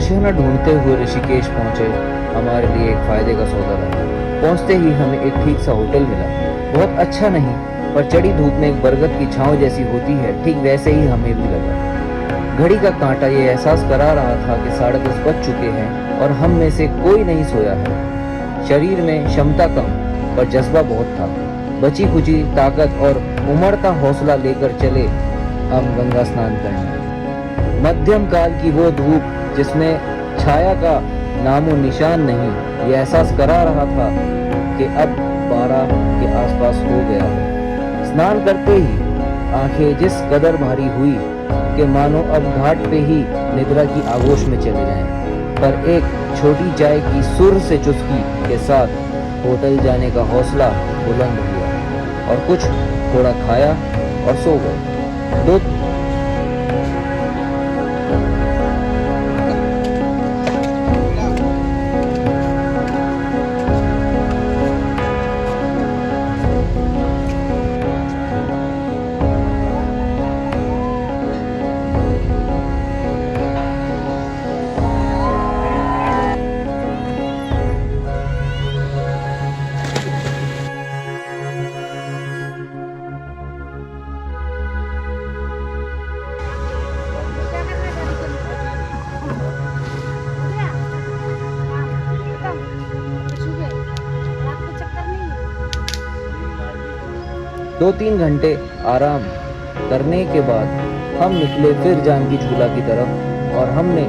दर्शन ढूंढते हुए ऋषिकेश पहुंचे। हमारे लिए एक फायदे का सौदा था। पहुंचते ही हमें एक ठीक सा होटल मिला। बहुत अच्छा नहीं, पर चढ़ी धूप में एक बरगद की छांव जैसी होती है, ठीक वैसे ही हमें भी लगा। घड़ी का कांटा ये एहसास करा रहा था कि 10:30 बज चुके हैं और हम में से कोई नहीं सोया है। शरीर में क्षमता कम, पर जज्बा बहुत था। बची खुची ताकत और उमड़ता हौसला लेकर चले हम गंगा स्नान करने। मध्यम काल की वो धूप जिसमें छाया का नामो निशान नहीं, ये एहसास करा रहा था कि अब 12 के आसपास हो गया है। स्नान करते ही आंखें जिस कदर भारी हुई कि मानो अब घाट पे ही निद्रा की आगोश में चले जाएं। पर एक छोटी चाय की सुर से चुस्की के साथ होटल जाने का हौसला बुलंद हुआ और कुछ थोड़ा खाया और सो गए। 2-3 घंटे आराम करने के बाद हम निकले फिर जानकी झूला की तरफ और हमने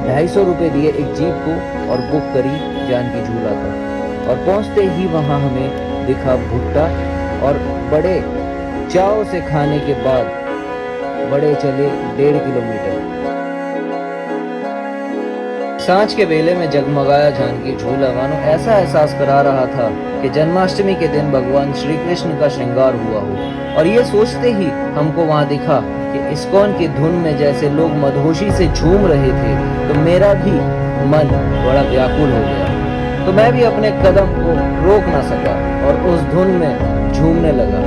250 रुपये दिए एक जीप को और बुक करी जानकी झूला तक। और पहुंचते ही वहां हमें दिखा भुट्टा और बड़े चाव से खाने के बाद बड़े चले 1.5 किलोमीटर। सांझ के बेले में जगमगाया जानकी झूला मानो ऐसा एहसास करा रहा था कि जन्माष्टमी के दिन भगवान श्री कृष्ण का श्रृंगार हुआ हो। और ये सोचते ही हमको वहां दिखा कि इस्कॉन की धुन में जैसे लोग मदहोशी से झूम रहे थे, तो मेरा भी मन बड़ा व्याकुल हो गया। तो मैं भी अपने कदम को रोक ना सका और उस धुन में झूमने लगा।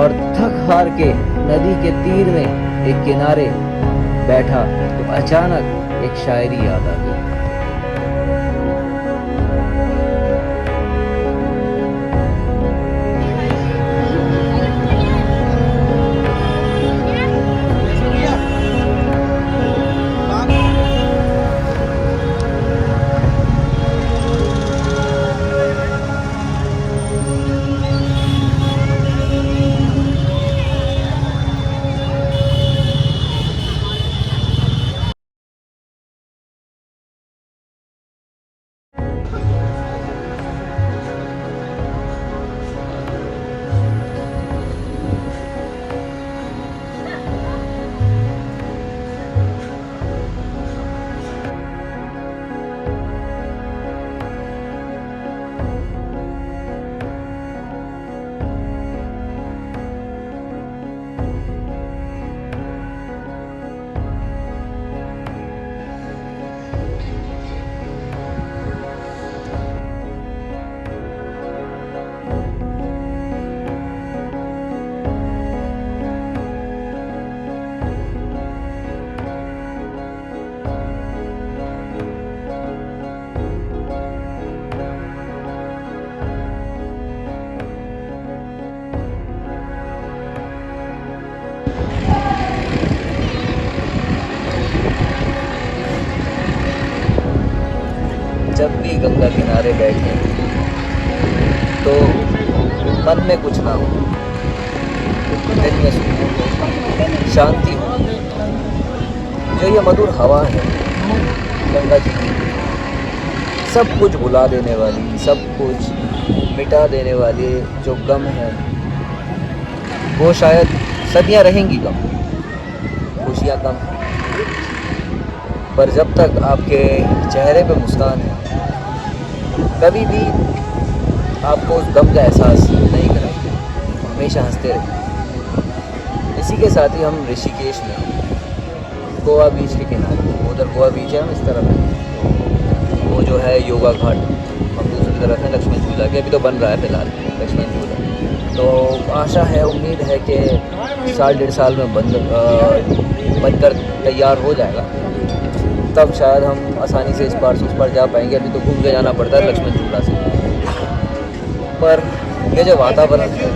और थक हार के नदी के तीर में एक किनारे बैठा तो अचानक एक शायरी याद आ गई। जब भी गंगा किनारे बैठे तो मन में कुछ ना हो, दिल में सुकून, शांति हो। जो ये मधुर हवा है गंगा जी की, सब कुछ भुला देने वाली, सब कुछ मिटा देने वाली जो गम है वो शायद सदियां रहेंगी गम, खुशियाँ कम, पर जब तक आपके चेहरे पे मुस्कान है कभी भी आपको उस गम का एहसास नहीं कराएगी, हमेशा हंसते रहिए। इसी के साथ ही हम ऋषिकेश में गोवा बीच के किनारे, उधर गोवा बीच है, हम इस तरफ है, वो जो है योगा घाट, हम दूसरी तरफ है लक्ष्मण झूला के, अभी तो बन रहा है फिलहाल लक्ष्मण झूला। तो आशा है, उम्मीद है कि 1.5 साल में बनकर तैयार हो जाएगा। तब शायद हम आसानी से इस पार से उस पार जा पाएंगे। अभी तो घूम के जाना पड़ता है लक्ष्मण झूला से। पर ये जो वातावरण है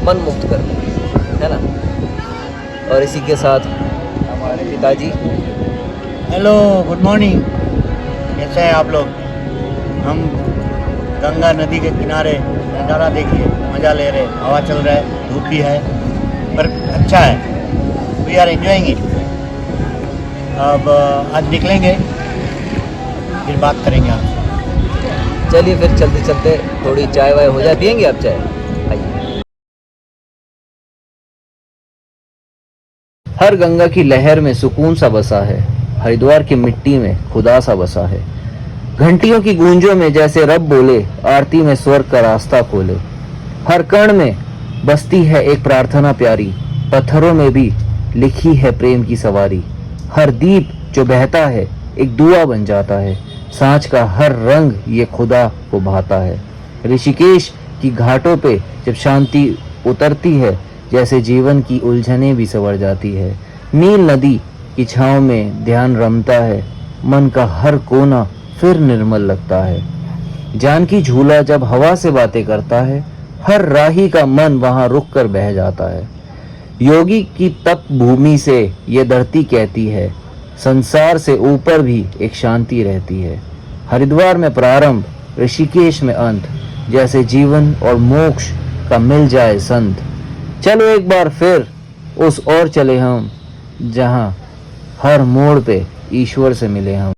मन मुक्त कर है ना। और इसी के साथ हमारे पिताजी। Hello, good morning. कैसे हैं आप लोग? हम गंगा नदी के किनारे नज़ारा देखिए, मज़ा ले रहे, हवा चल रहा है, धूप भी है पर अच्छा है। We are enjoying it. अब आज निकलेंगे, फिर बात करेंगे आपसे। चलिए फिर चलते चलते थोड़ी चाय वाय हो जाए। पियेंगे आप चाय? आइए। हर गंगा की लहर में सुकून सा बसा है, हरिद्वार की मिट्टी में खुदा सा बसा है। घंटियों की गूंजों में जैसे रब बोले, आरती में स्वर्ग का रास्ता खोले। हर कण में बसती है एक प्रार्थना प्यारी, पत्थरों में भी लिखी है प्रेम की सवारी। हर दीप जो बहता है एक दुआ बन जाता है, सांझ का हर रंग ये खुदा को भाता है। ऋषिकेश की घाटों पे जब शांति उतरती है, जैसे जीवन की उलझनें भी संवर जाती है। नील नदी की छांव में ध्यान रमता है, मन का हर कोना फिर निर्मल लगता है। जानकी झूला जब हवा से बातें करता है, हर राही का मन वहां रुक कर बह जाता है। योगी की तप भूमि से ये धरती कहती है, संसार से ऊपर भी एक शांति रहती है। हरिद्वार में प्रारंभ, ऋषिकेश में अंत, जैसे जीवन और मोक्ष का मिल जाए संत। चलो एक बार फिर उस ओर चले हम, जहां हर मोड़ पे ईश्वर से मिले हम।